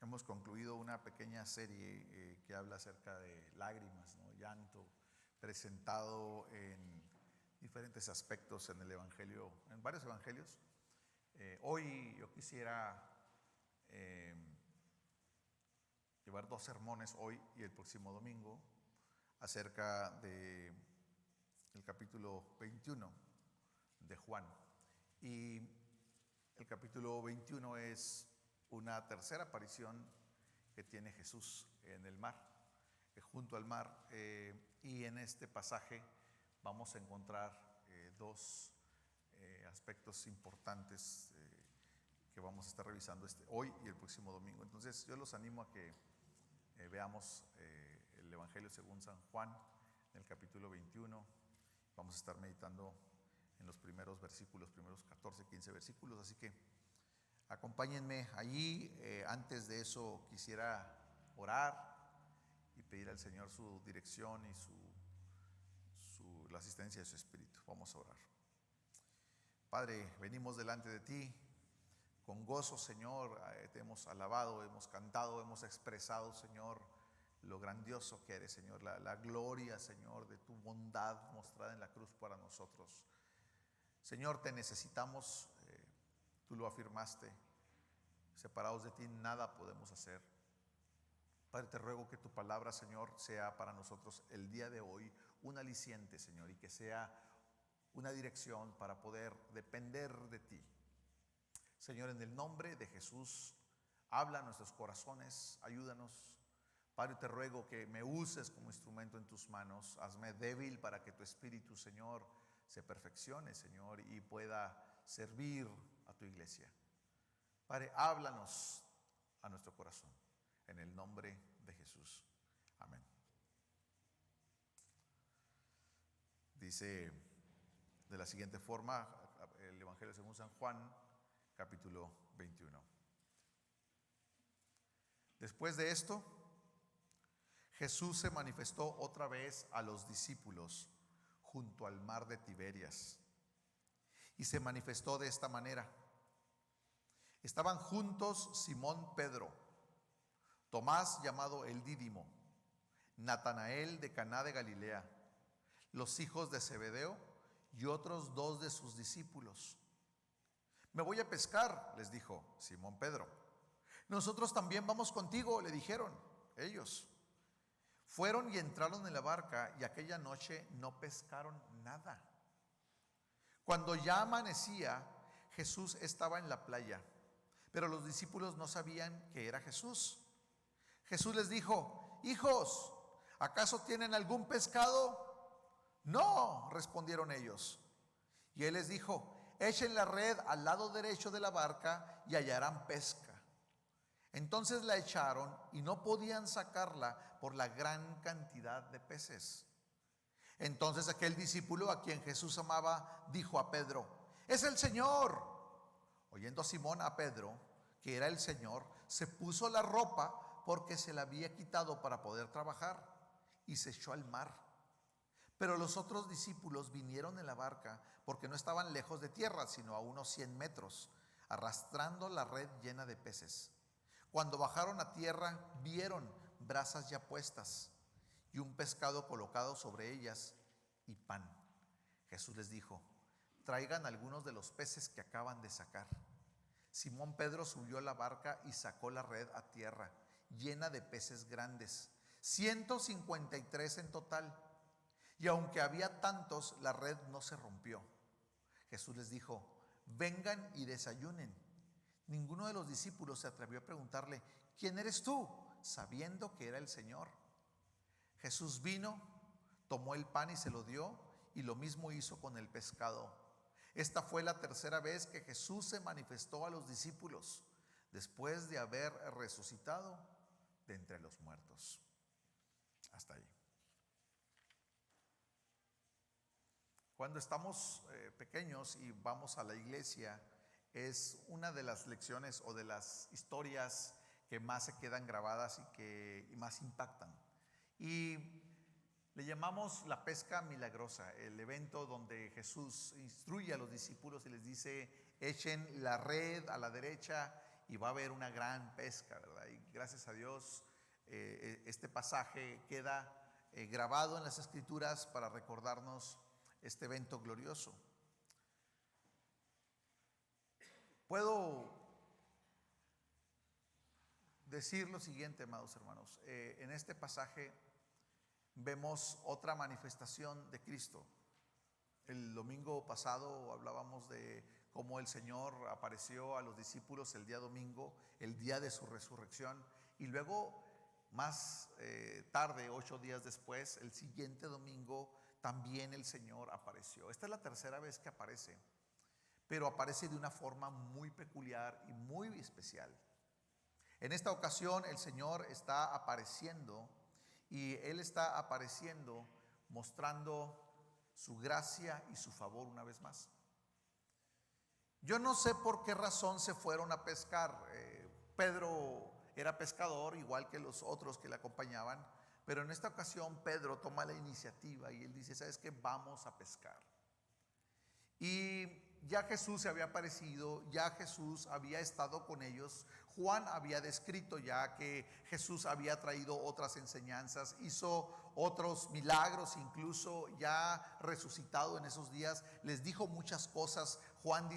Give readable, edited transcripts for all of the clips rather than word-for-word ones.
Hemos concluido una pequeña serie que habla acerca de lágrimas, ¿no? Llanto, presentado en diferentes aspectos en el Evangelio, en varios evangelios. Hoy yo quisiera llevar 2 sermones, hoy y el próximo domingo, acerca de el capítulo 21 de Juan. Y el capítulo 21 es una tercera aparición que tiene Jesús en el mar, junto al mar, y en este pasaje vamos a encontrar 2 aspectos importantes que vamos a estar revisando hoy y el próximo domingo. Entonces yo los animo a que veamos el Evangelio según San Juan, en el capítulo 21. Vamos a estar meditando en los primeros versículos, primeros 14, 15 versículos, así que acompáñenme allí. Antes de eso quisiera orar y pedir al Señor su dirección y la asistencia de su Espíritu. Vamos a orar. Padre, venimos delante de ti con gozo, Señor. Te hemos alabado, hemos cantado, hemos expresado, Señor, lo grandioso que eres, Señor, la gloria, Señor, de tu bondad mostrada en la cruz para nosotros. Señor, te necesitamos. Tú lo afirmaste: separados de ti nada podemos hacer. Padre, te ruego que tu palabra, Señor, sea para nosotros el día de hoy un aliciente, Señor, y que sea una dirección para poder depender de ti. Señor, en el nombre de Jesús, habla a nuestros corazones, ayúdanos. Padre, te ruego que me uses como instrumento en tus manos. Hazme débil para que tu Espíritu, Señor, se perfeccione, Señor, y pueda servir a tu iglesia. Padre, háblanos a nuestro corazón, en el nombre de Jesús. Amén. Dice de la siguiente forma el Evangelio según San Juan, capítulo 21. Después de esto, Jesús se manifestó otra vez a los discípulos junto al mar de Tiberias, y se manifestó de esta manera. Estaban juntos Simón Pedro, Tomás llamado el Dídimo, Natanael de Caná de Galilea, los hijos de Zebedeo y otros 2 de sus discípulos. Me voy a pescar, les dijo Simón Pedro. Nosotros también vamos contigo, le dijeron ellos. Fueron y entraron en la barca, y aquella noche no pescaron nada. Cuando ya amanecía, Jesús estaba en la playa, pero los discípulos no sabían que era Jesús. Jesús les dijo: hijos, ¿acaso tienen algún pescado? No, respondieron ellos. Y él les dijo: echen la red al lado derecho de la barca y hallarán pesca. Entonces la echaron y no podían sacarla por la gran cantidad de peces. Entonces aquel discípulo a quien Jesús amaba dijo a Pedro: ¡es el Señor! Oyendo Simón a Pedro que era el Señor, se puso la ropa porque se la había quitado para poder trabajar, y se echó al mar. Pero los otros discípulos vinieron en la barca, porque no estaban lejos de tierra, sino a unos 100 metros, arrastrando la red llena de peces. Cuando bajaron a tierra, vieron brasas ya puestas y un pescado colocado sobre ellas y pan. Jesús les dijo: traigan algunos de los peces que acaban de sacar. Simón Pedro subió a la barca y sacó la red a tierra, llena de peces grandes, 153 en total. Y aunque había tantos, la red no se rompió. Jesús les dijo: vengan y desayunen. Ninguno de los discípulos se atrevió a preguntarle: ¿quién eres tú?, sabiendo que era el Señor. Jesús vino, tomó el pan y se lo dio, y lo mismo hizo con el pescado. Esta fue la tercera vez que Jesús se manifestó a los discípulos, después de haber resucitado de entre los muertos. Hasta ahí. Cuando estamos pequeños y vamos a la iglesia, es una de las lecciones o de las historias que más se quedan grabadas y que más impactan. Y le llamamos la pesca milagrosa, el evento donde Jesús instruye a los discípulos y les dice: echen la red a la derecha y va a haber una gran pesca, ¿verdad? Y gracias a Dios este pasaje queda grabado en las Escrituras para recordarnos este evento glorioso. Puedo decir lo siguiente, amados hermanos. En este pasaje vemos otra manifestación de Cristo. El domingo pasado hablábamos de cómo el Señor apareció a los discípulos el día domingo, el día de su resurrección, y luego más tarde, 8 días después, el siguiente domingo, también el Señor apareció. Esta es la tercera vez que aparece, pero aparece de una forma muy peculiar y muy especial. En esta ocasión el Señor está apareciendo, y Él está apareciendo mostrando su gracia y su favor una vez más. Yo no sé por qué razón se fueron a pescar. Pedro era pescador, igual que los otros que le acompañaban, pero en esta ocasión Pedro toma la iniciativa y él dice: ¿sabes qué? Vamos a pescar. Y ya Jesús se había aparecido, ya Jesús había estado con ellos. Juan había descrito ya que Jesús había traído otras enseñanzas, hizo otros milagros, incluso ya resucitado en esos días, les dijo muchas cosas. Juan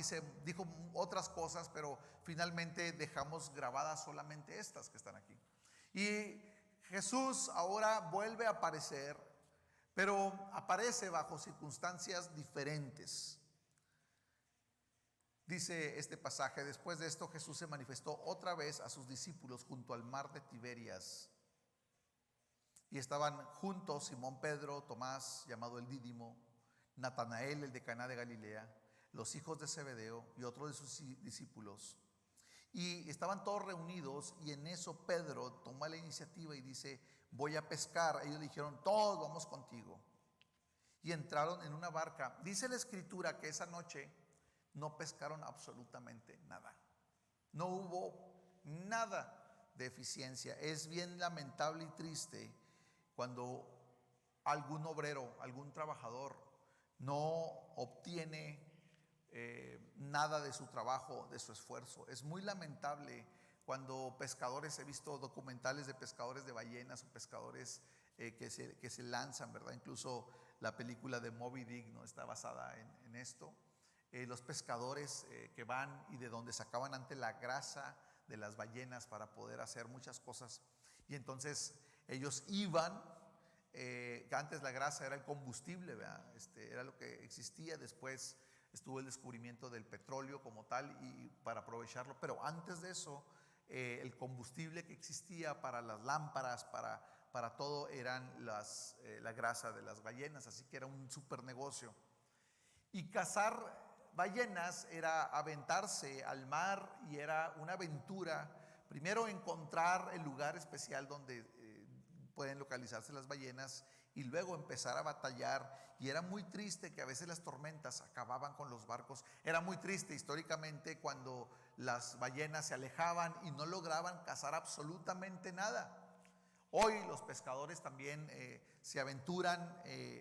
dijo otras cosas, pero finalmente dejamos grabadas solamente estas que están aquí. Y Jesús ahora vuelve a aparecer, pero aparece bajo circunstancias diferentes. Dice este pasaje: después de esto Jesús se manifestó otra vez a sus discípulos junto al mar de Tiberias. Y estaban juntos Simón Pedro, Tomás, llamado el Dídimo, Natanael, el de Caná de Galilea, los hijos de Zebedeo y otros de sus discípulos. Y estaban todos reunidos, y en eso Pedro toma la iniciativa y dice: voy a pescar. Ellos dijeron: todos vamos contigo. Y entraron en una barca. Dice la Escritura que esa noche no pescaron absolutamente nada. No hubo nada de eficiencia. Es bien lamentable y triste cuando algún obrero, algún trabajador no obtiene nada de su trabajo, de su esfuerzo. Es muy lamentable cuando pescadores, he visto documentales de pescadores de ballenas o pescadores que se lanzan, ¿verdad? Incluso la película de Moby Dick, ¿no?, está basada en esto. Los pescadores que van y de donde sacaban antes la grasa de las ballenas para poder hacer muchas cosas. Y entonces ellos iban, antes la grasa era el combustible, ¿verdad? Era lo que existía. Después estuvo el descubrimiento del petróleo como tal y para aprovecharlo. Pero antes de eso, el combustible que existía para las lámparas, para todo, eran la grasa de las ballenas. Así que era un super negocio. Y cazar ballenas era aventarse al mar y era una aventura. Primero encontrar el lugar especial donde pueden localizarse las ballenas y luego empezar a batallar. Y era muy triste que a veces las tormentas acababan con los barcos. Era muy triste históricamente cuando las ballenas se alejaban y no lograban cazar absolutamente nada. Hoy los pescadores también se aventuran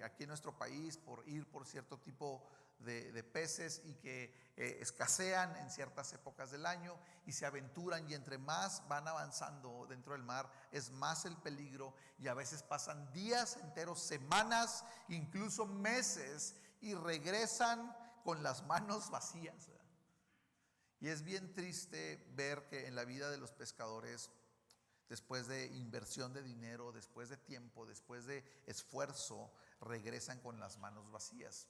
aquí en nuestro país por ir por cierto tipo de peces y que escasean en ciertas épocas del año, y se aventuran, y entre más van avanzando dentro del mar es más el peligro, y a veces pasan días enteros, semanas, incluso meses, y regresan con las manos vacías. Y es bien triste ver que en la vida de los pescadores, después de inversión de dinero, después de tiempo, después de esfuerzo, regresan con las manos vacías.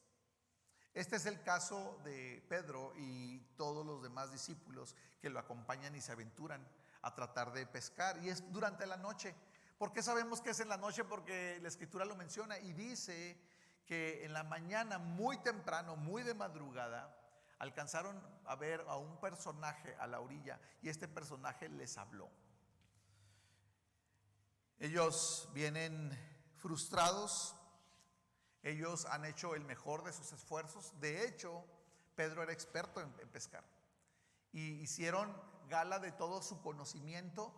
Este es el caso de Pedro y todos los demás discípulos que lo acompañan y se aventuran a tratar de pescar. Y es durante la noche. ¿Por qué sabemos que es en la noche? Porque la Escritura lo menciona y dice que en la mañana, muy temprano, muy de madrugada, alcanzaron a ver a un personaje a la orilla, y este personaje les habló. Ellos vienen frustrados. Ellos han hecho el mejor de sus esfuerzos. De hecho, Pedro era experto en pescar. Y hicieron gala de todo su conocimiento,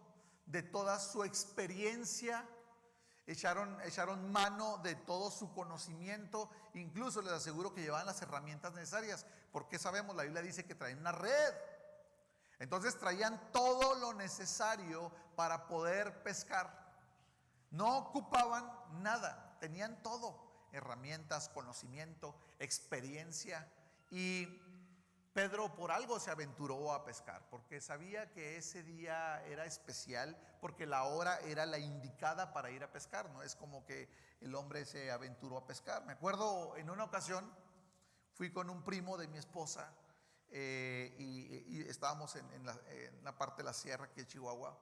de toda su experiencia. Echaron mano de todo su conocimiento. Incluso les aseguro que llevaban las herramientas necesarias. Porque sabemos, la Biblia dice que traen una red. Entonces traían todo lo necesario para poder pescar. No ocupaban nada, tenían todo: herramientas, conocimiento, experiencia. Y Pedro por algo se aventuró a pescar, porque sabía que ese día era especial, porque la hora era la indicada para ir a pescar. No es como que el hombre se aventuró a pescar. Me acuerdo en una ocasión fui con un primo de mi esposa, y estábamos en la parte de la sierra aquí de Chihuahua,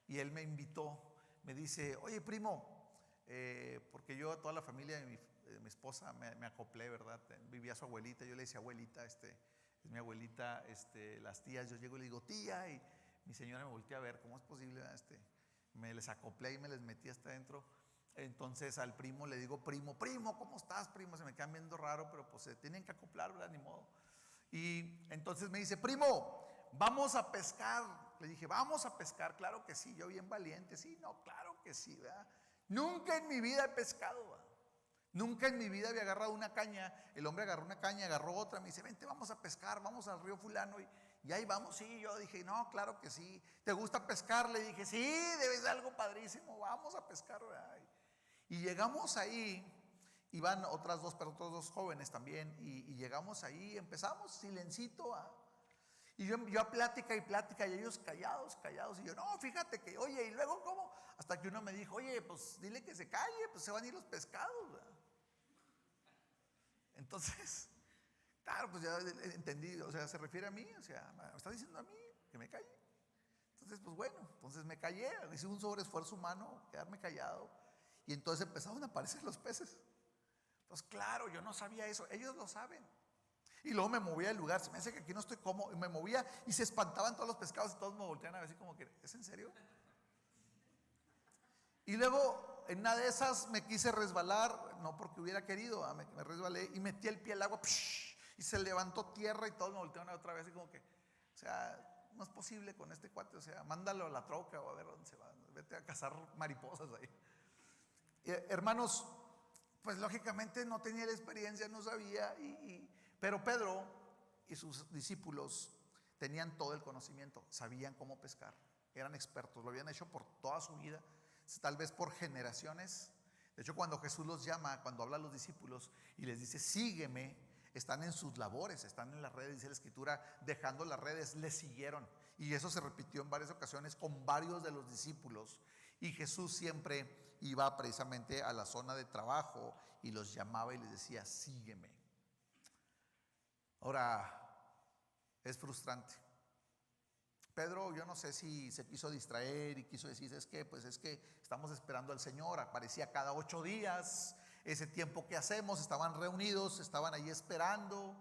y él me invitó. Me dice: oye, primo, porque yo a toda la familia de mi esposa me acoplé, ¿verdad? Vivía su abuelita, yo le decía abuelita, es mi abuelita, las tías. Yo llego y le digo tía, y mi señora me voltea a ver, ¿cómo es posible? Me les acoplé y me les metí hasta adentro. Entonces al primo le digo: primo, ¿cómo estás, primo? Se me quedan viendo raro, pero pues se tienen que acoplar, ¿verdad? Ni modo. Y entonces me dice: primo, vamos a pescar. Le dije: vamos a pescar. Claro que sí. Yo bien valiente: sí, no, claro que sí, ¿verdad? Nunca en mi vida he pescado, ¿verdad? Nunca en mi vida había agarrado una caña. El hombre agarró una caña, agarró otra, me dice: vente, vamos a pescar, vamos al río fulano. Y ahí vamos. Sí, yo dije: no, claro que sí. ¿Te gusta pescar? Le dije: sí, debe ser algo padrísimo, vamos a pescar, ¿verdad? Y llegamos ahí, iban otros dos jóvenes también, y llegamos ahí, empezamos silencito, y yo a plática y plática, y ellos callados, y yo: no, fíjate que, oye, y luego ¿cómo? Hasta que uno me dijo: oye, pues dile que se calle, pues se van a ir los pescados, ¿verdad? Entonces, claro, pues ya entendí, o sea, se refiere a mí, o sea, me está diciendo a mí que me calle. Entonces, pues bueno, entonces me callé, hice un sobreesfuerzo humano, quedarme callado, y entonces empezaron a aparecer los peces. Entonces, claro, yo no sabía eso, ellos lo saben. Y luego me movía del lugar, se me hace que aquí no estoy cómodo, y me movía y se espantaban todos los pescados y todos me volteaban a ver así como que: ¿es en serio? Y luego en una de esas me quise resbalar, no porque hubiera querido, me resbalé y metí el pie al agua, y se levantó tierra y todos me voltearon a ver otra vez así como que, o sea, no es posible con este cuate, o sea, mándalo a la troca o a ver dónde se va, vete a cazar mariposas ahí. Hermanos, pues lógicamente no tenía la experiencia, no sabía, pero Pedro y sus discípulos tenían todo el conocimiento, sabían cómo pescar, eran expertos, lo habían hecho por toda su vida, tal vez por generaciones. De hecho, cuando Jesús los llama, cuando habla a los discípulos y les dice: sígueme, están en sus labores, están en las redes, dice la escritura, dejando las redes, les siguieron. Y eso se repitió en varias ocasiones con varios de los discípulos. Y Jesús siempre iba precisamente a la zona de trabajo y los llamaba y les decía: sígueme. Ahora, es frustrante. Pedro, yo no sé si se quiso distraer y quiso decir: es que, pues es que estamos esperando al Señor, aparecía cada 8 días, ese tiempo que hacemos, estaban reunidos, estaban ahí esperando.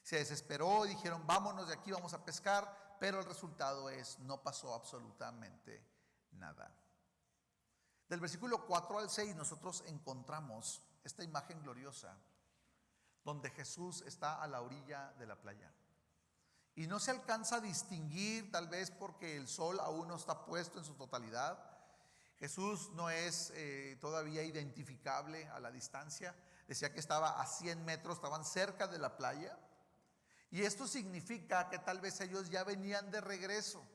Se desesperó y dijeron: vámonos de aquí, vamos a pescar. Pero el resultado es: no pasó absolutamente nada. Del versículo 4 al 6 nosotros encontramos esta imagen gloriosa donde Jesús está a la orilla de la playa. Y no se alcanza a distinguir, tal vez porque el sol aún no está puesto en su totalidad. Jesús no es todavía identificable a la distancia. Decía que estaba a 100 metros, estaban cerca de la playa. Y esto significa que tal vez ellos ya venían de regreso,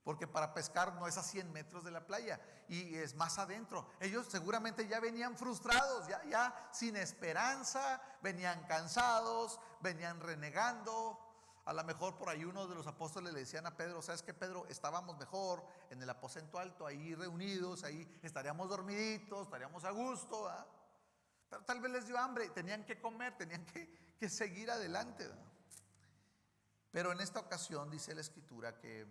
porque para pescar no es a 100 metros de la playa, y es más adentro. Ellos seguramente ya venían frustrados, ya sin esperanza, venían cansados, venían renegando. A lo mejor por ahí uno de los apóstoles le decían a Pedro: ¿sabes qué, Pedro? Estábamos mejor en el aposento alto, ahí reunidos, ahí estaríamos dormiditos, estaríamos a gusto, ¿verdad? Pero tal vez les dio hambre, tenían que comer, tenían que seguir adelante, ¿verdad? Pero en esta ocasión dice la escritura que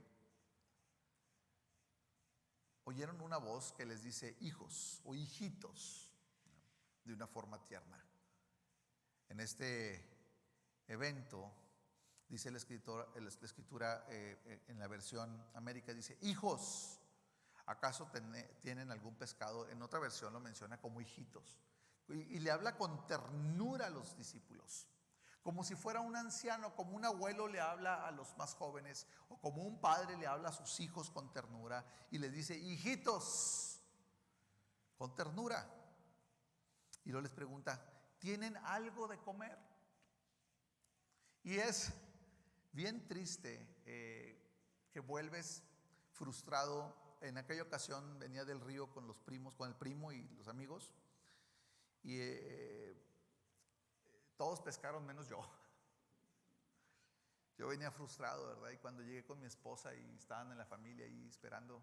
oyeron una voz que les dice: hijos o hijitos, de una forma tierna. En este evento, dice la escritura, en la versión América, dice: hijos, ¿acaso tienen algún pescado? En otra versión lo menciona como hijitos. Y le habla con ternura a los discípulos, como si fuera un anciano, como un abuelo le habla a los más jóvenes, o como un padre le habla a sus hijos con ternura, y les dice: hijitos, con ternura. Y luego les pregunta: ¿tienen algo de comer? Y es bien triste, que vuelves frustrado. En aquella ocasión venía del río con los primos, con el primo y los amigos, y todos pescaron menos yo. Yo venía frustrado, ¿verdad? Y cuando llegué con mi esposa y estaban en la familia ahí esperando,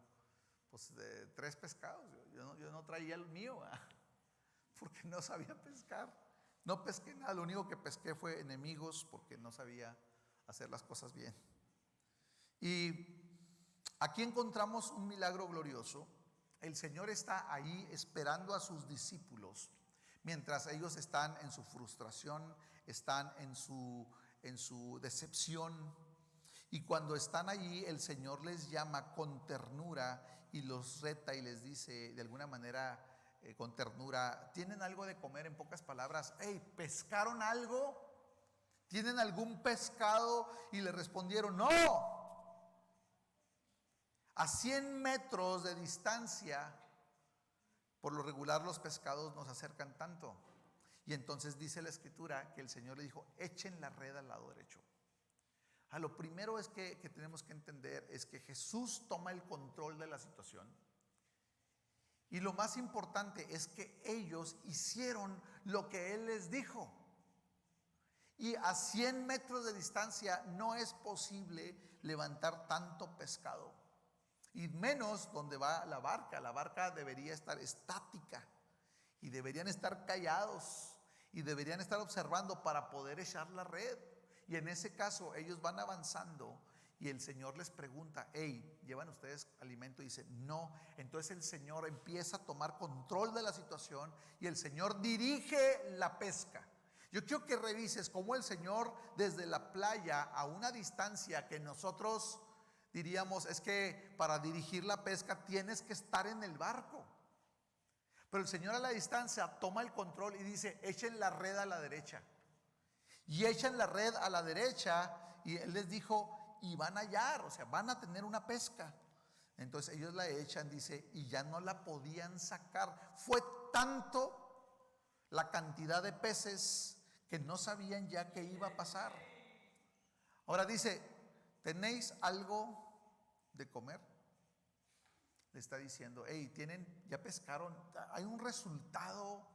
pues 3 pescados, yo no traía el mío, ¿verdad? Porque no sabía pescar. No pesqué nada, lo único que pesqué fue enemigos porque no sabía hacer las cosas bien. Y aquí encontramos un milagro glorioso. El Señor está ahí esperando a sus discípulos mientras ellos están en su frustración, están en su decepción. Y cuando están allí, el Señor les llama con ternura y los reta y les dice de alguna manera, con ternura: ¿tienen algo de comer? En pocas palabras, hey, ¿pescaron algo? ¿Tienen algún pescado? Y le respondieron: no. A 100 metros de distancia, por lo regular los pescados nos acercan tanto. Y entonces dice la escritura que el Señor le dijo: echen la red al lado derecho. Lo primero es que tenemos que entender es que Jesús toma el control de la situación. Y lo más importante es que ellos hicieron lo que Él les dijo. Y a 100 metros de distancia no es posible levantar tanto pescado. Y menos donde va la barca. La barca debería estar estática. Y deberían estar callados. Y deberían estar observando para poder echar la red. Y en ese caso ellos van avanzando. Y el Señor les pregunta: hey, ¿llevan ustedes alimento? Y dicen: no. Entonces el Señor empieza a tomar control de la situación y el Señor dirige la pesca. Yo quiero que revises cómo el Señor desde la playa a una distancia que nosotros diríamos es que para dirigir la pesca tienes que estar en el barco. Pero el Señor a la distancia toma el control y dice: echen la red a la derecha. Y echan la red a la derecha y Él les dijo: y van a hallar, o sea, van a tener una pesca. Entonces ellos la echan, dice, y ya no la podían sacar. Fue tanto la cantidad de peces que no sabían ya qué iba a pasar. Ahora dice: ¿tenéis algo de comer? Le está diciendo: hey, ya pescaron. Hay un resultado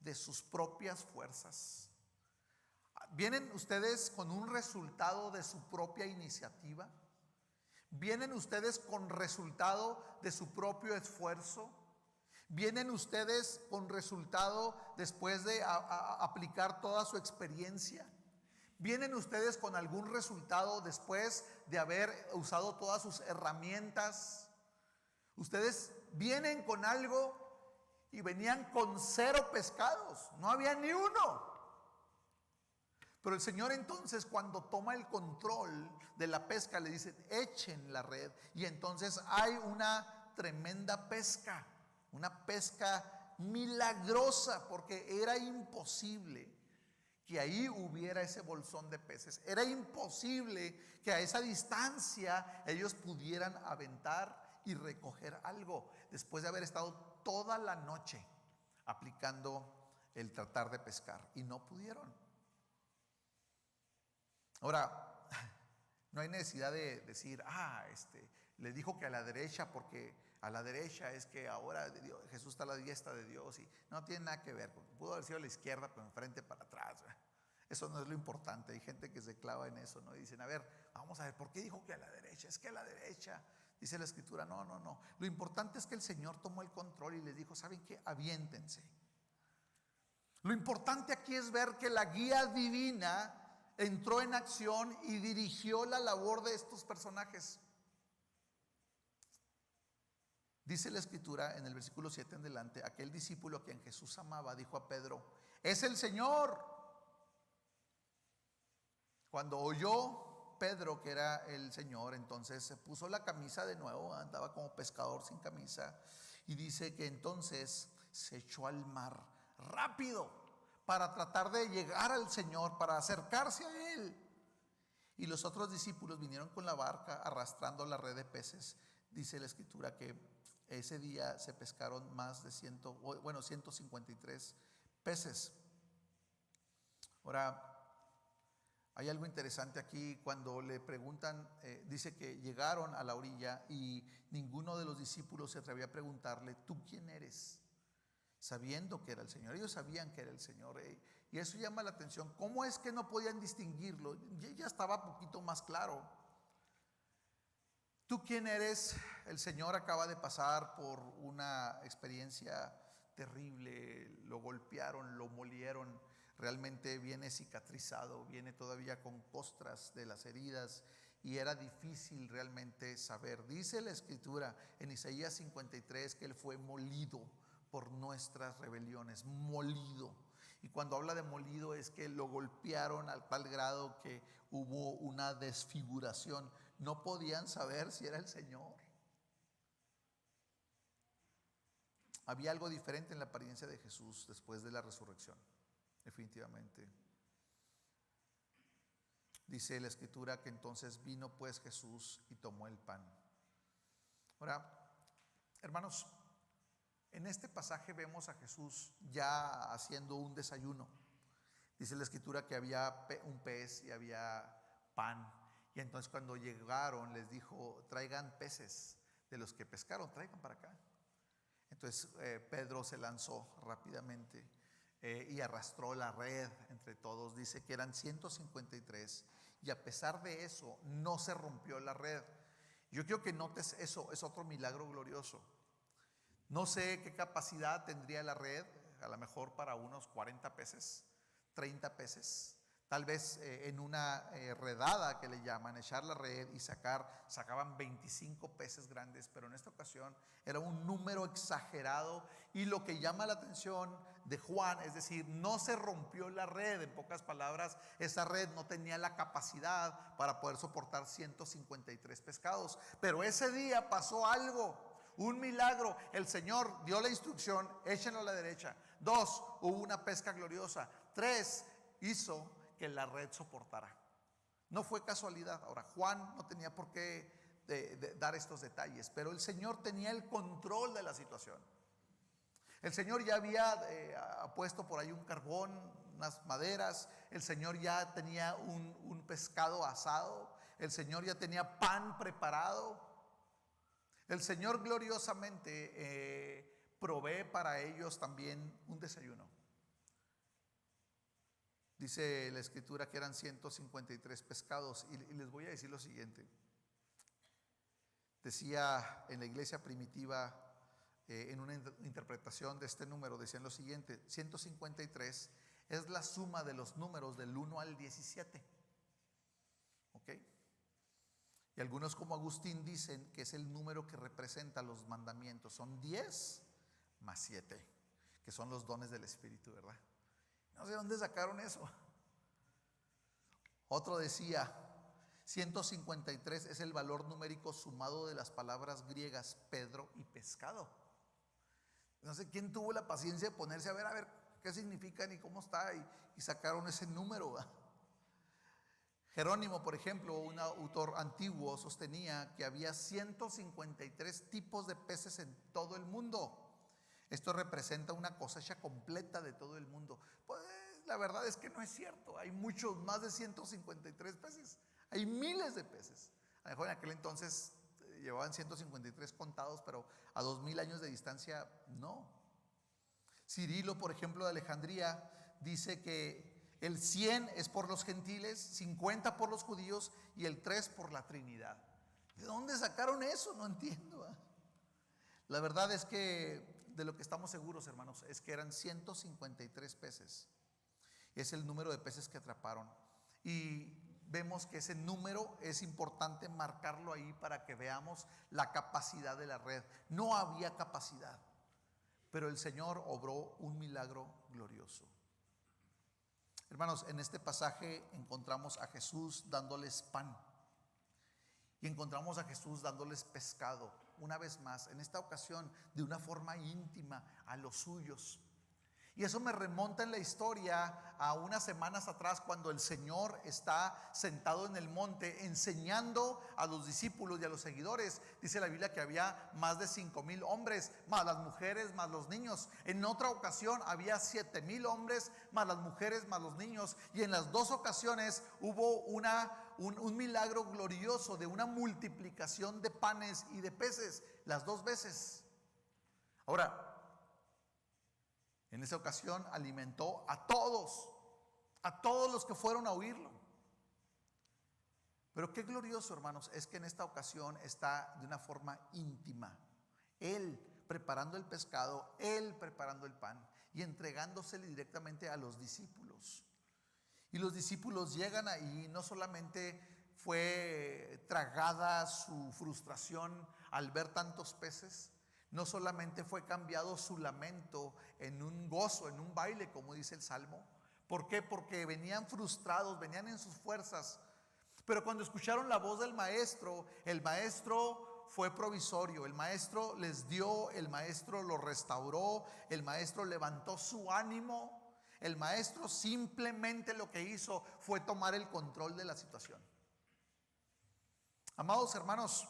de sus propias fuerzas. ¿Vienen ustedes con un resultado de su propia iniciativa? ¿Vienen ustedes con resultado de su propio esfuerzo? ¿Vienen ustedes con resultado después de aplicar toda su experiencia? ¿Vienen ustedes con algún resultado después de haber usado todas sus herramientas? Ustedes vienen con algo y venían con 0 pescados, no había ni uno. Pero el Señor entonces, cuando toma el control de la pesca, le dice: echen la red. Y entonces hay una tremenda pesca, una pesca milagrosa, porque era imposible que ahí hubiera ese bolsón de peces. Era imposible que a esa distancia ellos pudieran aventar y recoger algo, después de haber estado toda la noche aplicando el tratar de pescar, y no pudieron. Ahora, no hay necesidad de decir: le dijo que a la derecha, porque a la derecha es que ahora Jesús está a la diestra de Dios, y no tiene nada que ver. Pudo haber sido a la izquierda, pero enfrente para atrás. Eso no es lo importante. Hay gente que se clava en eso, ¿no? Y dicen: a ver, vamos a ver, ¿por qué dijo que a la derecha? Es que a la derecha, dice la escritura, no. Lo importante es que el Señor tomó el control y les dijo: ¿saben qué? Aviéntense. Lo importante aquí es ver que la guía divina entró en acción y dirigió la labor de estos personajes. Dice la escritura en el versículo 7 en adelante: aquel discípulo a quien Jesús amaba dijo a Pedro: es el Señor. Cuando oyó Pedro que era el Señor, entonces se puso la camisa de nuevo, andaba como pescador sin camisa, y dice que entonces se echó al mar rápido para tratar de llegar al Señor, para acercarse a Él. Y los otros discípulos vinieron con la barca arrastrando la red de peces. Dice la escritura que ese día se pescaron más de 153 peces. Ahora, Hay algo interesante aquí cuando le preguntan, dice que llegaron a la orilla y ninguno de los discípulos se atrevía a preguntarle, ¿tú quién eres? Sabiendo que era el Señor. Ellos sabían que era el Señor, y eso llama la atención. ¿Cómo es que no podían distinguirlo? Ya estaba un poquito más claro. ¿Tú quién eres? El Señor acaba de pasar por una experiencia terrible. Lo golpearon, lo molieron. Realmente viene cicatrizado, viene todavía con costras de las heridas, y era difícil realmente saber. Dice la Escritura en Isaías 53 que Él fue molido por nuestras rebeliones, molido. Y cuando habla de molido es que lo golpearon al tal grado que hubo una desfiguración. No podían saber si era el Señor. Había algo diferente en la apariencia de Jesús después de la resurrección, definitivamente. Dice la Escritura que entonces vino pues Jesús y tomó el pan. Ahora, hermanos, en este pasaje vemos a Jesús ya haciendo un desayuno. Dice la Escritura que había un pez y había pan. Y entonces cuando llegaron les dijo, traigan peces de los que pescaron, traigan para acá. Entonces Pedro se lanzó rápidamente y arrastró la red entre todos. Dice que eran 153 y a pesar de eso no se rompió la red. Yo quiero que notes eso, es otro milagro glorioso. No sé qué capacidad tendría la red, a lo mejor para unos 40 peces, 30 peces. Tal vez en una redada que le llaman, echar la red y sacaban 25 peces grandes, pero en esta ocasión era un número exagerado. Y lo que llama la atención de Juan, es decir, no se rompió la red. En pocas palabras, esa red no tenía la capacidad para poder soportar 153 pescados. Pero ese día pasó algo, un milagro. El Señor dio la instrucción, échenlo a la derecha. 2, hubo una pesca gloriosa. 3, hizo que la red soportara. No fue casualidad. Ahora, Juan no tenía por qué dar estos detalles, pero el Señor tenía el control de la situación. El Señor ya había puesto por ahí un carbón, unas maderas. El Señor ya tenía un pescado asado. El Señor ya tenía pan preparado. El Señor gloriosamente provee para ellos también un desayuno. Dice la Escritura que eran 153 pescados. Y les voy a decir lo siguiente. Decía en la iglesia primitiva, en una interpretación de este número, decían lo siguiente: 153 es la suma de los números del 1 al 17. ¿Ok? Y algunos, como Agustín, dicen que es el número que representa los mandamientos. Son 10 más 7, que son los dones del Espíritu, ¿verdad? No sé dónde sacaron eso. Otro decía, 153 es el valor numérico sumado de las palabras griegas Pedro y pescado. No sé quién tuvo la paciencia de ponerse a ver qué significan y cómo está, y sacaron ese número, ¿verdad? Jerónimo, por ejemplo, un autor antiguo, sostenía que había 153 tipos de peces en todo el mundo. Esto representa una cosecha completa de todo el mundo. Pues la verdad es que no es cierto. Hay muchos más de 153 peces. Hay miles de peces. A lo mejor en aquel entonces llevaban 153 contados, pero a 2000 años de distancia no. Cirilo, por ejemplo, de Alejandría, dice que el 100 es por los gentiles, 50 por los judíos y el 3 por la Trinidad. ¿De dónde sacaron eso? No entiendo. La verdad es que de lo que estamos seguros, hermanos, es que eran 153 peces. Es el número de peces que atraparon. Y vemos que ese número es importante marcarlo ahí para que veamos la capacidad de la red. No había capacidad, pero el Señor obró un milagro glorioso. Hermanos, en este pasaje encontramos a Jesús dándoles pan y encontramos a Jesús dándoles pescado, una vez más, en esta ocasión de una forma íntima a los suyos. Y eso me remonta en la historia a unas semanas atrás, cuando el Señor está sentado en el monte enseñando a los discípulos y a los seguidores. Dice la Biblia que había más de 5,000 hombres, más las mujeres, más los niños. En otra ocasión había 7,000 hombres, más las mujeres, más los niños. Y en las dos ocasiones hubo un milagro glorioso de una multiplicación de panes y de peces, las dos veces. Ahora, en esa ocasión alimentó a todos los que fueron a oírlo. Pero qué glorioso, hermanos, es que en esta ocasión está de una forma íntima. Él preparando el pescado, Él preparando el pan y entregándosele directamente a los discípulos. Y los discípulos llegan ahí, no solamente fue tragada su frustración al ver tantos peces, no solamente fue cambiado su lamento en un gozo, en un baile, como dice el Salmo. ¿Por qué? Porque venían frustrados, venían en sus fuerzas. Pero cuando escucharon la voz del maestro, el maestro fue provisorio. El maestro les dio, el maestro lo restauró, el maestro levantó su ánimo. El maestro simplemente lo que hizo fue tomar el control de la situación. Amados hermanos,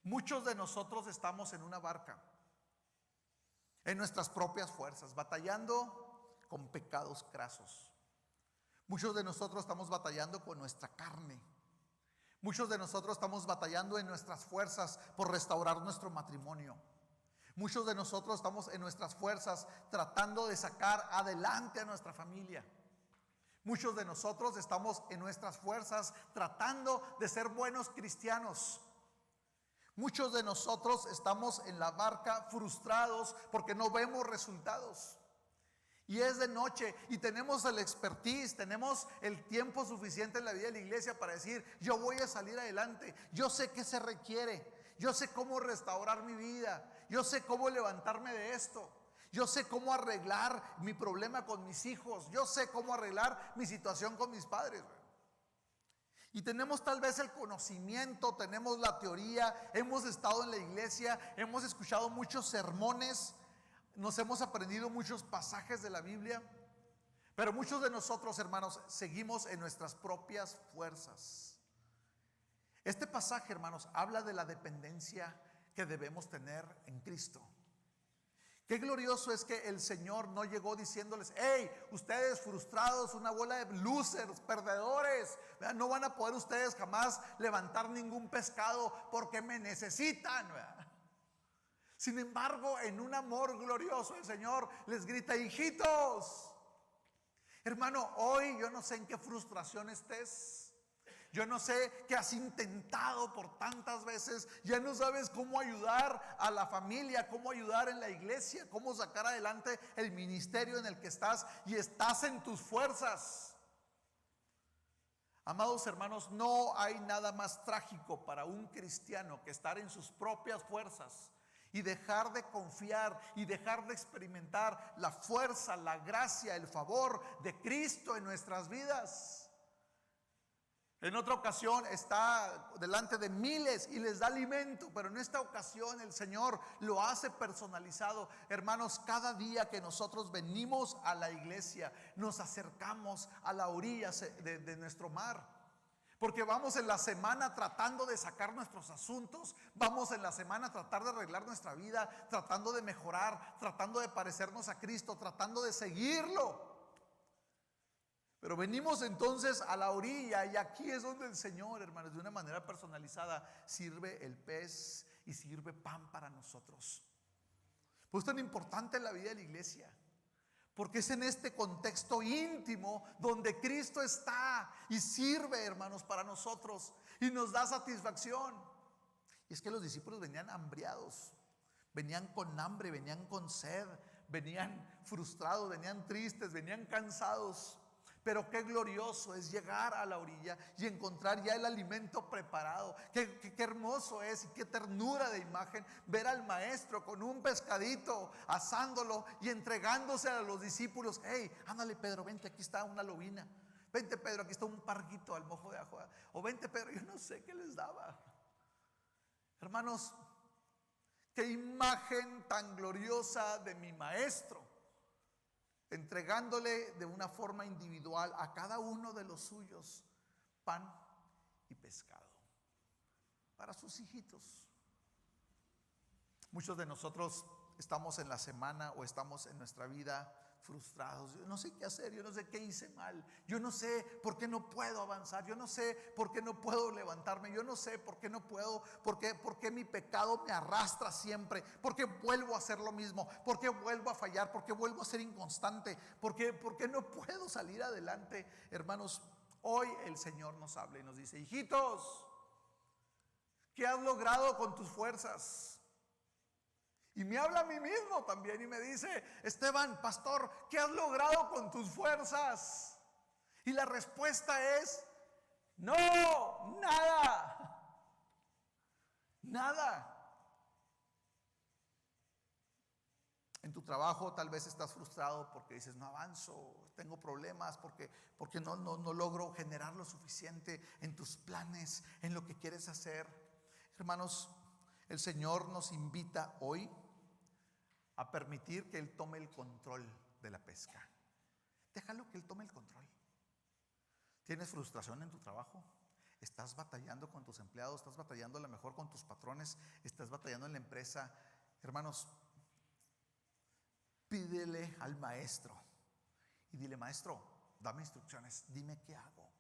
muchos de nosotros estamos en una barca, en nuestras propias fuerzas, batallando con pecados crasos. Muchos de nosotros estamos batallando con nuestra carne. Muchos de nosotros estamos batallando en nuestras fuerzas por restaurar nuestro matrimonio. Muchos de nosotros estamos en nuestras fuerzas tratando de sacar adelante a nuestra familia. Muchos de nosotros estamos en nuestras fuerzas tratando de ser buenos cristianos. Muchos de nosotros estamos en la barca frustrados porque no vemos resultados. Y es de noche y tenemos el expertise, tenemos el tiempo suficiente en la vida de la iglesia para decir: yo voy a salir adelante, yo sé qué se requiere, yo sé cómo restaurar mi vida, yo sé cómo levantarme de esto, yo sé cómo arreglar mi problema con mis hijos, yo sé cómo arreglar mi situación con mis padres. Y tenemos tal vez el conocimiento, tenemos la teoría, hemos estado en la iglesia, hemos escuchado muchos sermones, nos hemos aprendido muchos pasajes de la Biblia, pero muchos de nosotros, hermanos, seguimos en nuestras propias fuerzas. Este pasaje, hermanos, habla de la dependencia que debemos tener en Cristo. Qué glorioso es que el Señor no llegó diciéndoles: hey, ustedes frustrados, una bola de losers, perdedores, ¿verdad? No van a poder ustedes jamás levantar ningún pescado porque me necesitan, ¿verdad? Sin embargo, en un amor glorioso, el Señor les grita: hijitos. Hermano, hoy yo no sé en qué frustración estés. Yo no sé qué has intentado por tantas veces. Ya no sabes cómo ayudar a la familia, cómo ayudar en la iglesia, cómo sacar adelante el ministerio en el que estás y estás en tus fuerzas. Amados hermanos, no hay nada más trágico para un cristiano que estar en sus propias fuerzas y dejar de confiar y dejar de experimentar la fuerza, la gracia, el favor de Cristo en nuestras vidas. En otra ocasión está delante de miles y les da alimento, pero en esta ocasión el Señor lo hace personalizado. Hermanos, cada día que nosotros venimos a la iglesia, nos acercamos a la orilla de nuestro mar. Porque vamos en la semana tratando de sacar nuestros asuntos, vamos en la semana a tratar de arreglar nuestra vida, tratando de mejorar, tratando de parecernos a Cristo, tratando de seguirlo. Pero venimos entonces a la orilla y aquí es donde el Señor, hermanos, de una manera personalizada sirve el pez y sirve pan para nosotros. Por eso es tan importante en la vida de la iglesia, porque es en este contexto íntimo donde Cristo está y sirve, hermanos, para nosotros y nos da satisfacción. Y es que los discípulos venían hambriados, venían con hambre, venían con sed, venían frustrados, venían tristes, venían cansados. Pero qué glorioso es llegar a la orilla y encontrar ya el alimento preparado. Qué hermoso es y qué ternura de imagen ver al maestro con un pescadito asándolo y entregándose a los discípulos. Hey, ándale Pedro, vente, aquí está una lobina. Vente Pedro, aquí está un parguito al mojo de ajo. O vente Pedro, yo no sé qué les daba. Hermanos, qué imagen tan gloriosa de mi maestro. entregándole de una forma individual a cada uno de los suyos pan y pescado para sus hijitos. Muchos de nosotros estamos en la semana o estamos en nuestra vida frustrados. Yo no sé qué hacer, yo no sé qué hice mal, yo no sé por qué no puedo avanzar, yo no sé por qué no puedo levantarme, yo no sé por qué no puedo, por qué mi pecado me arrastra siempre, por qué vuelvo a hacer lo mismo, por qué vuelvo a fallar, por qué vuelvo a ser inconstante, por qué no puedo salir adelante. Hermanos, hoy el Señor nos habla y nos dice: hijitos, ¿qué has logrado con tus fuerzas? Y me habla a mí mismo también y me dice: Esteban, pastor, ¿qué has logrado con tus fuerzas? Y la respuesta es: no, nada, nada. En tu trabajo tal vez estás frustrado porque dices: no avanzo, tengo problemas, porque no logro generar lo suficiente en tus planes, en lo que quieres hacer. Hermanos, el Señor nos invita hoy a permitir que Él tome el control de la pesca. Déjalo que Él tome el control. ¿Tienes frustración en tu trabajo? ¿Estás batallando con tus empleados? ¿Estás batallando a lo mejor con tus patrones? ¿Estás batallando en la empresa? Hermanos, pídele al maestro y dile: maestro, dame instrucciones, dime qué hago,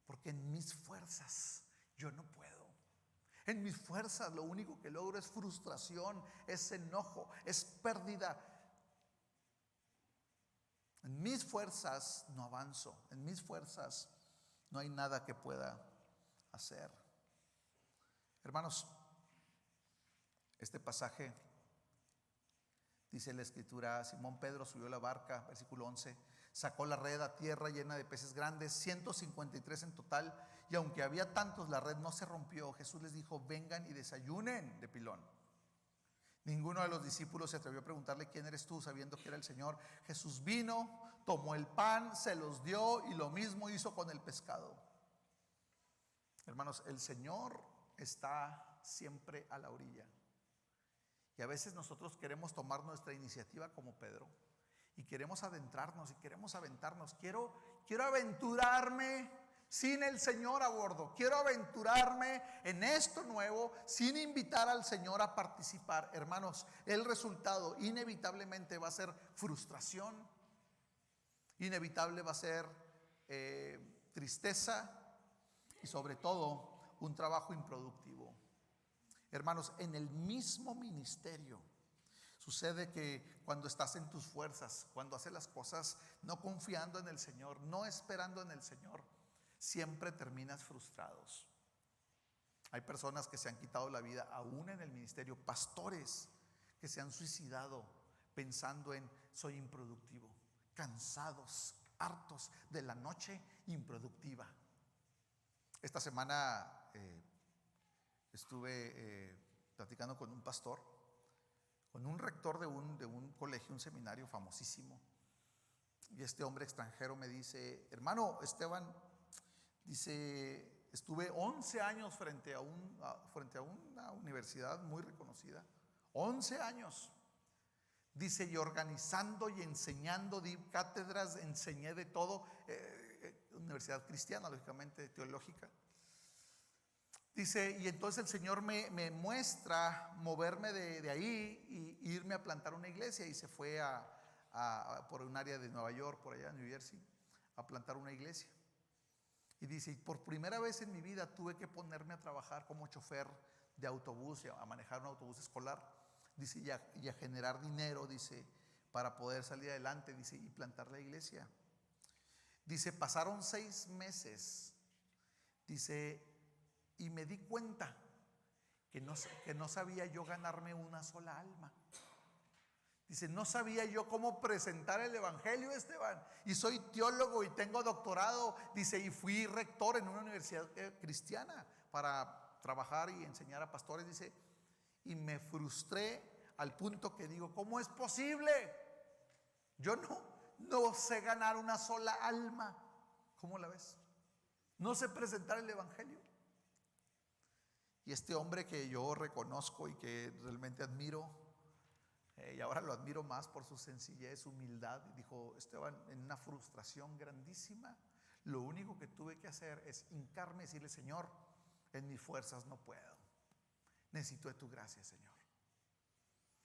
porque en mis fuerzas yo no puedo. En mis fuerzas lo único que logro es frustración, es enojo, es pérdida. En mis fuerzas no avanzo, en mis fuerzas no hay nada que pueda hacer. Hermanos, este pasaje dice la Escritura: Simón Pedro subió a la barca, versículo 11, sacó la red a tierra llena de peces grandes, 153 en total, y aunque había tantos, la red no se rompió. Jesús les dijo: vengan y desayunen de pilón. Ninguno de los discípulos se atrevió a preguntarle: ¿quién eres tú?, sabiendo que era el Señor. Jesús vino, tomó el pan, se los dio, y lo mismo hizo con el pescado. Hermanos, el Señor está siempre a la orilla. Y a veces nosotros queremos tomar nuestra iniciativa como Pedro y queremos adentrarnos y queremos aventarnos. Quiero aventurarme sin el Señor a bordo. Quiero aventurarme en esto nuevo sin invitar al Señor a participar. Hermanos, el resultado inevitablemente va a ser frustración, inevitable va a ser tristeza y sobre todo un trabajo improductivo. Hermanos, en el mismo ministerio sucede que cuando estás en tus fuerzas, cuando haces las cosas no confiando en el Señor, no esperando en el Señor, siempre terminas frustrados. Hay personas que se han quitado la vida aún en el ministerio, pastores que se han suicidado pensando en: soy improductivo, cansados, hartos de la noche improductiva. Esta semana estuve platicando con un pastor, con un rector de un colegio, un seminario famosísimo. Y este hombre extranjero me dice: hermano Esteban, dice, estuve 11 años frente a una universidad muy reconocida. 11 años. Dice: y organizando y enseñando, di cátedras, enseñé de todo. Universidad cristiana, lógicamente, teológica. Dice: y entonces el Señor me muestra moverme de ahí y irme a plantar una iglesia. Y se fue por un área de Nueva York, por allá en New Jersey, a plantar una iglesia. Y dice: por primera vez en mi vida tuve que ponerme a trabajar como chofer de autobús, a manejar un autobús escolar. Dice: y a generar dinero, dice, para poder salir adelante, dice, y plantar la iglesia. Dice: pasaron 6 meses, dice, y me di cuenta que no sabía yo ganarme una sola alma. Dice: no sabía yo cómo presentar el evangelio, Esteban, y soy teólogo y tengo doctorado. Dice: y fui rector en una universidad cristiana para trabajar y enseñar a pastores. Dice: y me frustré al punto que digo: ¿cómo es posible? Yo no sé ganar una sola alma. ¿Cómo la ves? No sé presentar el evangelio. Y este hombre que yo reconozco y que realmente admiro, Y ahora lo admiro más por su sencillez, humildad. Y dijo Esteban, en una frustración grandísima, lo único que tuve que hacer es hincarme y decirle: Señor, en mis fuerzas no puedo, necesito de tu gracia, Señor.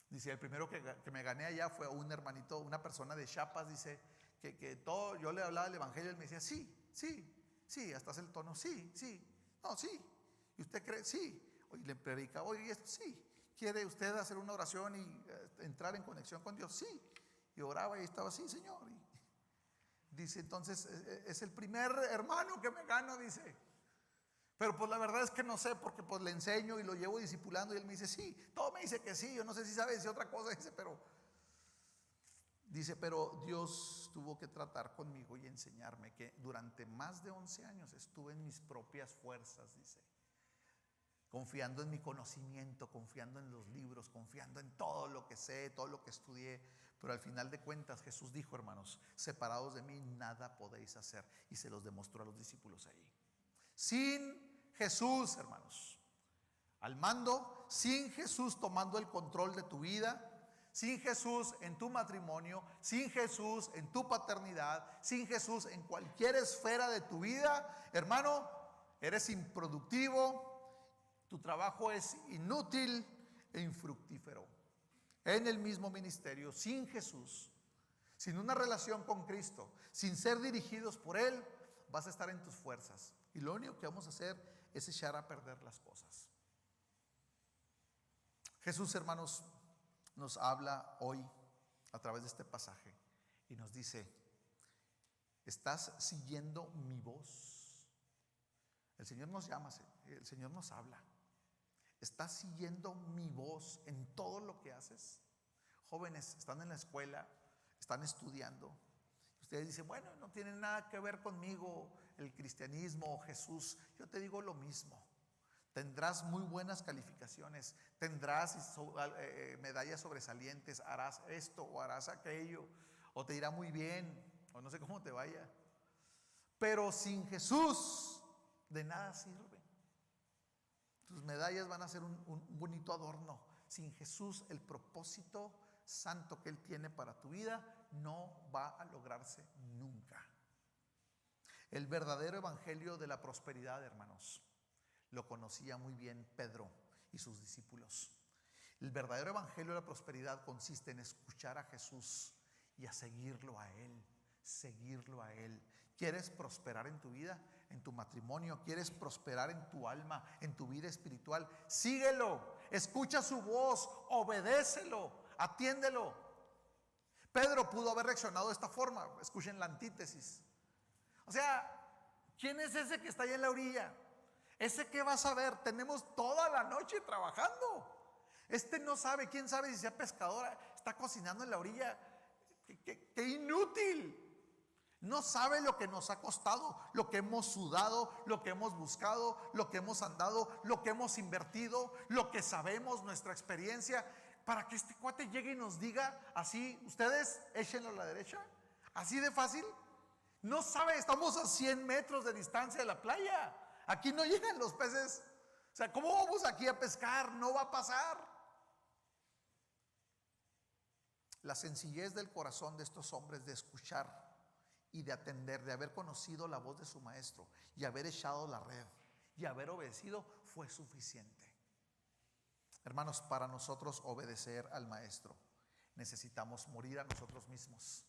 Dice, el primero que me gané allá fue un hermanito, una persona de Chiapas. Dice que todo, yo le hablaba del evangelio, él me decía: sí, sí, sí, hasta hace el tono, sí, sí, no, sí. ¿Y usted cree? Sí. Y le predicaba: oye, esto sí. ¿Quiere usted hacer una oración y entrar en conexión con Dios? Sí. Y oraba y estaba así: Señor. Y dice, entonces es el primer hermano que me gano, dice. Pero pues la verdad es que no sé, porque pues le enseño y lo llevo discipulando y él me dice: sí, todo me dice que sí, yo no sé si sabe decir otra cosa. Dice, pero Dios tuvo que tratar conmigo y enseñarme que durante más de 11 años estuve en mis propias fuerzas, dice, confiando en mi conocimiento, confiando en los libros, confiando en todo lo que sé, todo lo que estudié. Pero al final de cuentas Jesús dijo: hermanos, separados de mí nada podéis hacer. Y se los demostró a los discípulos allí. Sin Jesús, hermanos, al mando, sin Jesús tomando el control de tu vida, sin Jesús en tu matrimonio, sin Jesús en tu paternidad, sin Jesús en cualquier esfera de tu vida, hermano, eres improductivo, tu trabajo es inútil e infructífero. En el mismo ministerio, sin Jesús, sin una relación con Cristo, sin ser dirigidos por Él, vas a estar en tus fuerzas. Y lo único que vamos a hacer es echar a perder las cosas. Jesús, hermanos, nos habla hoy a través de este pasaje y nos dice: ¿estás siguiendo mi voz? El Señor nos llama, el Señor nos habla. ¿Estás siguiendo mi voz en todo lo que haces? Jóvenes, están en la escuela, están estudiando. Ustedes dicen: bueno, no tiene nada que ver conmigo el cristianismo o Jesús. Yo te digo lo mismo. Tendrás muy buenas calificaciones, tendrás medallas sobresalientes, harás esto o harás aquello, o te irá muy bien, o no sé cómo te vaya. Pero sin Jesús, de nada sirve. Tus medallas van a ser un bonito adorno. Sin Jesús, el propósito santo que Él tiene para tu vida no va a lograrse nunca. El verdadero evangelio de la prosperidad, hermanos, lo conocía muy bien Pedro y sus discípulos. El verdadero evangelio de la prosperidad consiste en escuchar a Jesús y a seguirlo a Él, seguirlo a Él. ¿Quieres prosperar en tu vida, en tu matrimonio? ¿Quieres prosperar en tu alma, en tu vida espiritual? Síguelo, escucha su voz, obedécelo, atiéndelo. Pedro pudo haber reaccionado de esta forma. Escuchen la antítesis. O sea, ¿quién es ese que está ahí en la orilla? ¿Ese qué va a saber? Tenemos toda la noche trabajando. Este no sabe, quién sabe si sea pescadora, está cocinando en la orilla. ¡Qué inútil! No sabe lo que nos ha costado, lo que hemos sudado, lo que hemos buscado, lo que hemos andado, lo que hemos invertido, lo que sabemos, nuestra experiencia, para que este cuate llegue y nos diga así: ustedes échenlo a la derecha, así de fácil. No sabe, estamos a 100 metros de distancia de la playa. Aquí no llegan los peces. O sea, ¿cómo vamos aquí a pescar? No va a pasar. La sencillez del corazón de estos hombres de escuchar y de atender, de haber conocido la voz de su maestro y haber echado la red y haber obedecido, fue suficiente. Hermanos, para nosotros obedecer al maestro necesitamos morir a nosotros mismos.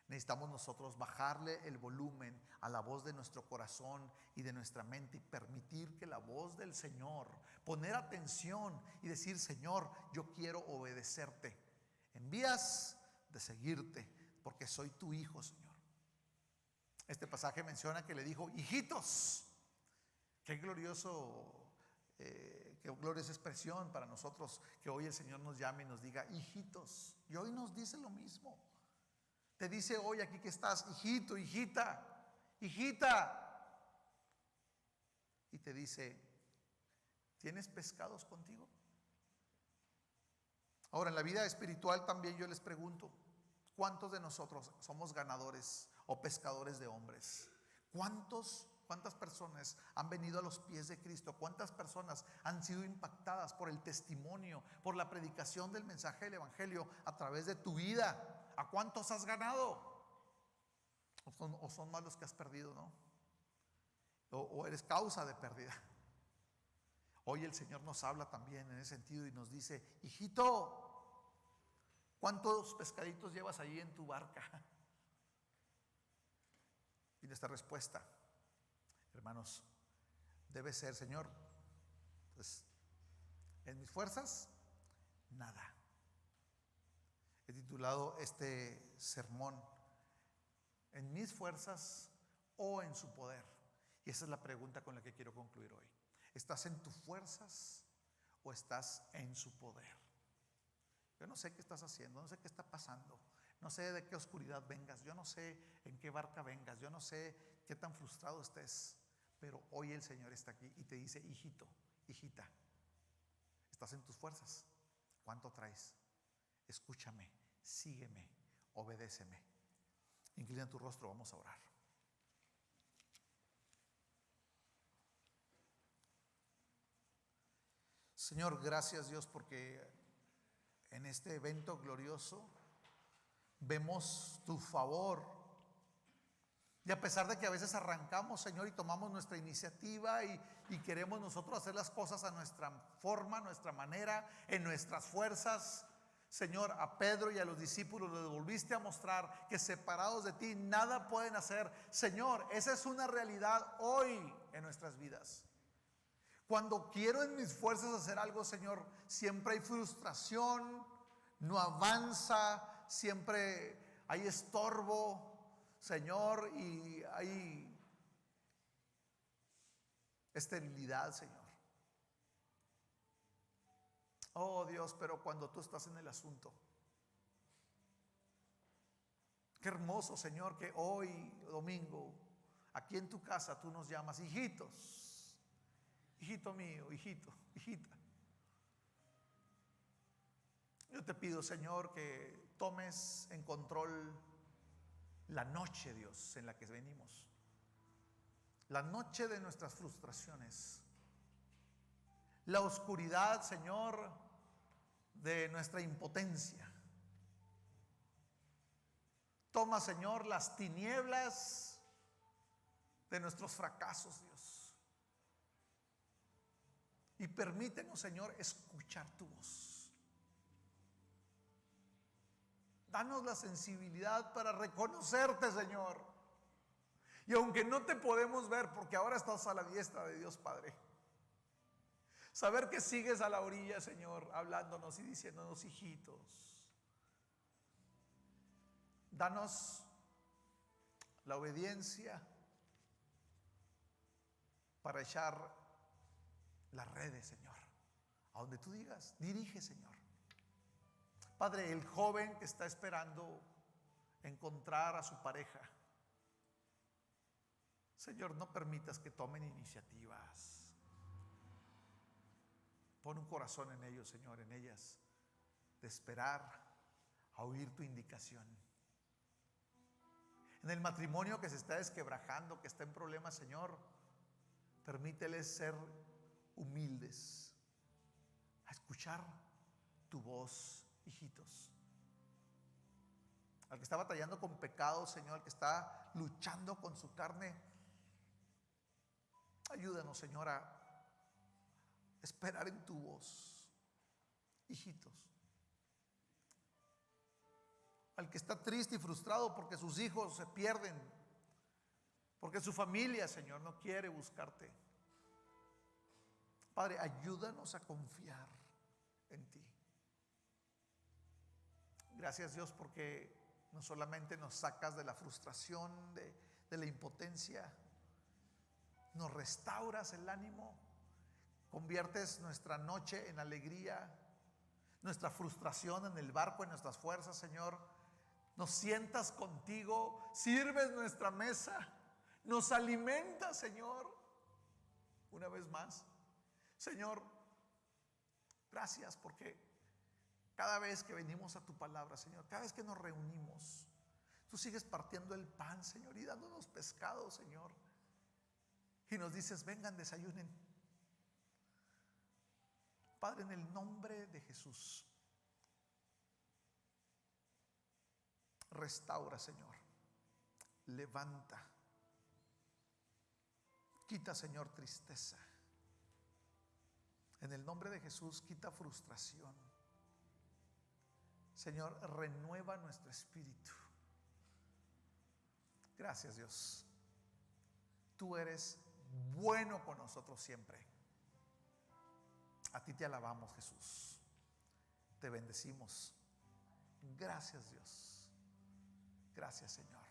Necesitamos nosotros bajarle el volumen a la voz de nuestro corazón y de nuestra mente y permitir que la voz del Señor, poner atención y decir: Señor, yo quiero obedecerte en vías de seguirte, porque soy tu hijo, Señor. Este pasaje menciona que le dijo: hijitos. Qué glorioso, qué gloriosa expresión para nosotros que hoy el Señor nos llame y nos diga: hijitos. Y hoy nos dice lo mismo. Te dice hoy aquí que estás: hijito, hijita, hijita. Y te dice: ¿tienes pescados contigo? Ahora, en la vida espiritual también yo les pregunto: ¿cuántos de nosotros somos ganadores o pescadores de hombres? ¿Cuántos ¿Cuántas personas han venido a los pies de Cristo? ¿Cuántas personas han sido impactadas por el testimonio, por la predicación del mensaje del Evangelio a través de tu vida? ¿A cuántos has ganado? O son más los que has perdido, ¿no? O eres causa de pérdida. Hoy el Señor nos habla también en ese sentido y nos dice: hijito, ¿cuántos pescaditos llevas ahí en tu barca? Y nuestra respuesta, hermanos, debe ser: Señor, pues en mis fuerzas, nada. He titulado este sermón: ¿en mis fuerzas o en su poder? Y esa es la pregunta con la que quiero concluir hoy. ¿Estás en tus fuerzas o estás en su poder? Yo no sé qué estás haciendo, no sé qué está pasando, no sé de qué oscuridad vengas, yo no sé en qué barca vengas, yo no sé qué tan frustrado estés, pero hoy el Señor está aquí y te dice: hijito, hijita, ¿estás en tus fuerzas? ¿Cuánto traes? Escúchame, sígueme, obedéceme. Inclina tu rostro, vamos a orar. Señor, gracias Dios, porque en este evento glorioso vemos tu favor. Y a pesar de que a veces arrancamos, Señor, y tomamos nuestra iniciativa y queremos nosotros hacer las cosas a nuestra forma, a nuestra manera, en nuestras fuerzas, Señor, a Pedro y a los discípulos les volviste a mostrar que separados de ti nada pueden hacer. Señor, esa es una realidad hoy en nuestras vidas. Cuando quiero en mis fuerzas hacer algo, Señor, siempre hay frustración, no avanza, siempre hay estorbo, Señor, y hay esterilidad, Señor. Oh Dios, pero cuando tú estás en el asunto, qué hermoso, Señor, que hoy domingo, aquí en tu casa, tú nos llamas hijitos. Hijito mío, hijito, hijita. Yo te pido, Señor, que tomes en control la noche, Dios, en la que venimos. La noche de nuestras frustraciones. La oscuridad, Señor, de nuestra impotencia. Toma, Señor, las tinieblas de nuestros fracasos, Dios. Y permítenos, Señor, escuchar tu voz. Danos la sensibilidad para reconocerte, Señor. Y aunque no te podemos ver, porque ahora estás a la diestra de Dios Padre, saber que sigues a la orilla, Señor, hablándonos y diciéndonos: hijitos. Danos la obediencia para echar las redes, Señor, a donde tú digas. Dirige, Señor. Padre, el joven que está esperando encontrar a su pareja, Señor, no permitas que tomen iniciativas. Pon un corazón en ellos, Señor, en ellas, de esperar a oír tu indicación. En el matrimonio que se está desquebrajando, que está en problemas, Señor, permíteles ser humildes, a escuchar tu voz, hijitos. Al que está batallando con pecado, Señor, al que está luchando con su carne, ayúdanos, Señor, a esperar en tu voz, hijitos. Al que está triste y frustrado porque sus hijos se pierden, porque su familia, Señor, no quiere buscarte, Padre, ayúdanos a confiar en ti. Gracias, Dios, porque no solamente nos sacas de la frustración, de la impotencia, nos restauras el ánimo, conviertes nuestra noche en alegría, nuestra frustración en el barco, en nuestras fuerzas, Señor. Nos sientas contigo, sirves nuestra mesa, nos alimentas, Señor. Una vez más, Señor, gracias porque cada vez que venimos a tu palabra, Señor, cada vez que nos reunimos, tú sigues partiendo el pan, Señor, y dándonos pescado, Señor. y nos dices: vengan, desayunen. Padre, en el nombre de Jesús, restaura, Señor, levanta, quita, Señor, tristeza. En el nombre de Jesús, quita frustración. Señor, renueva nuestro espíritu. Gracias, Dios. Tú eres bueno con nosotros siempre. A ti te alabamos, Jesús. Te bendecimos. Gracias, Dios. Gracias, Señor.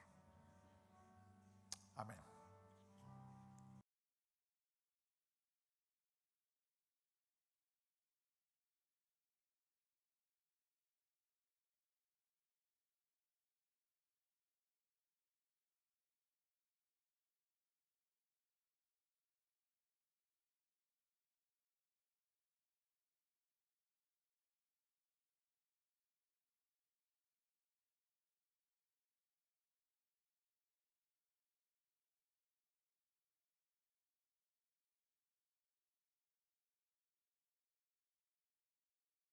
Amén.